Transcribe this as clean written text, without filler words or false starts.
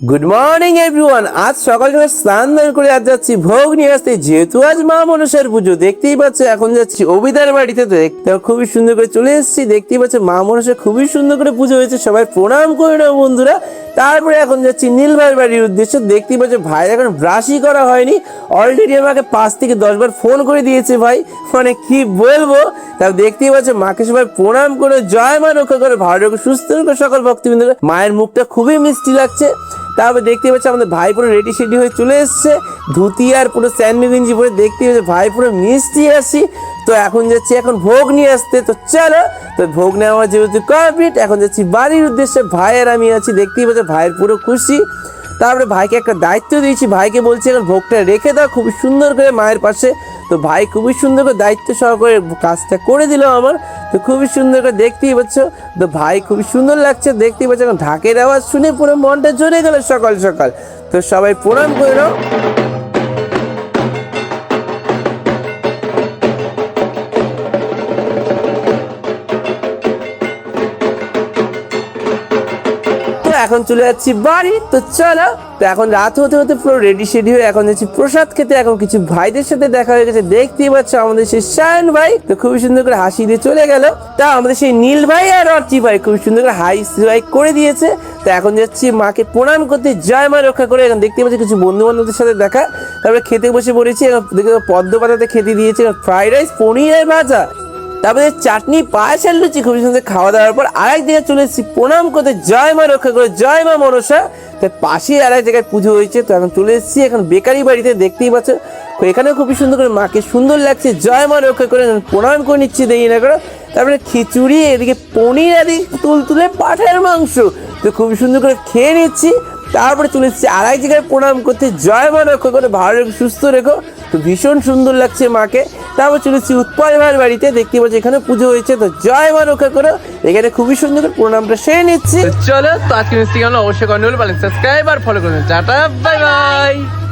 Good morning everyone. আজ সকাল সকাল স্নান দান করে আজ যাচ্ছি ভোগ নিয়ে আসতে, যেহেতু আজ মা মনসার পুজো। দেখতেই পাচ্ছ এখন যাচ্ছি অবিদার বাড়িতে। তো দেখতে খুবই সুন্দর করে চলে এসেছি। দেখতেই পাচ্ছ মা মনসা খুবই সুন্দর করে পুজো হয়েছে, সবাই প্রণাম করে নাও বন্ধুরা। তারপরে এখন যাচ্ছি নীল ভাইয়ের বাড়ির উদ্দেশ্যে। দেখতেই পাচ্ছ ভাই এখন ব্রাশই করা হয়নি, অলরেডি আমাকে 5 থেকে 10 বার ফোন করে দিয়েছে ভাই, মানে কি বলবো। তা দেখতেই পাচ্ছ মাকে সবাই প্রণাম করে জয় মা রক্ষা করে, ভালো রেখো, সুস্থ রেখো সকল ভক্তবৃন্দরা। মায়ের মুখটা খুবই মিষ্টি লাগছে। তারপর দেখতে পাচ্ছি আমাদের ভাই পুরো রেডি সেডি হয়ে চলে এসছে, ধুতি আর পুরো স্যান্ডো গেঞ্জি পরে। দেখতে পাচ্ছি ভাই পুরো মিষ্টি আসি। তো এখন যাচ্ছি এখন ভোগ নিয়ে আসতে। তো চলো, তো ভোগ নেওয়া যেহেতু কমপ্লিট, এখন যাচ্ছি বাড়ির উদ্দেশ্যে। ভাই আর আমি আছি, দেখতেই পাচ্ছি ভাইয়ের পুরো খুশি। তারপরে ভাইকে একটা দায়িত্ব দিয়েছি, ভাইকে বলছি এখন ভোগটা রেখে দাও খুবই সুন্দর করে মায়ের পাশে। তো ভাই খুবই সুন্দর করে দায়িত্ব সহকারে কাজটা করে দিল আমার। তো খুবই সুন্দর করে দেখতেই পাচ্ছ। তো ভাই খুবই সুন্দর লাগছে, দেখতেই পাচ্ছ। এখন ঢাকের আওয়াজ শুনে পুরো মনটা জ্বলে গেল সকাল সকাল। তো সবাই প্রণাম করে নাও। এখন চলে যাচ্ছি বাড়ি। তো চলো, তো এখন রাত হতে হতে পুরো রেডি সেডি হয়ে এখন যাচ্ছি প্রসাদ খেতে। এখন কিছু ভাইদের সাথে দেখা হয়ে গেছে, দেখতেই পাচ্ছ আমাদের সেই সায়ন ভাই তো খুবই সুন্দর করে হাসি দিয়ে চলে গেল। তা আমাদের সেই নীল ভাই আর অর্চি ভাই খুবই সুন্দর করে হাই করে দিয়েছে। তো এখন যাচ্ছি মাকে প্রণাম করতে, জয় মা রক্ষা করে। এখন দেখতে পাচ্ছি কিছু বন্ধু বান্ধবদের সাথে দেখা। তারপরে খেতে বসে পড়েছি। এখন দেখে পদ্ম পাতাতে খেতে দিয়েছে ফ্রাইড রাইস, পনির আর ভাজা, তারপরে চাটনি, পায়েস আর লুচি। খুবই সুন্দর খাওয়া দাওয়ার পর আরেক জায়গায় চলে এসেছি প্রণাম করতে, জয় মা রক্ষা করে, জয় মা মনসা। তার পাশেই আরেক জায়গায় পুজো হয়েছে। তো এখন চলে এসেছি এখন বেকারি বাড়িতে, দেখতেই পাচ্ছ। তো এখানেও খুবই সুন্দর করে মাকে সুন্দর লাগছে, জয় মা রক্ষা করে প্রণাম করে নিচ্ছি দেরি না করে। তারপরে খিচুড়ি, এদিকে পনির, এদিকে তুলতুলে পাঠার মাংস। তো খুবই সুন্দর করে খেয়ে নিচ্ছি। তারপরে চলে এসেছি আরেক জায়গায় প্রণাম করতে, জয় মা রক্ষা করে, ভালো রেখো, সুস্থ রেখো। তো ভীষণ সুন্দর লাগছে মাকে। তারপর চলে এসেছি উৎপল ভাইয়ের বাড়িতে, দেখতে পাচ্ছি এখানে পুজো হয়েছে। তো জয় মা রক্ষা করো, এখানে খুবই সুন্দর করে প্রণামটা সেরে নিচ্ছি। চলো, তো আজকে অবশ্যই সাবস্ক্রাইব আর ফলো করুন। Tata, bye bye.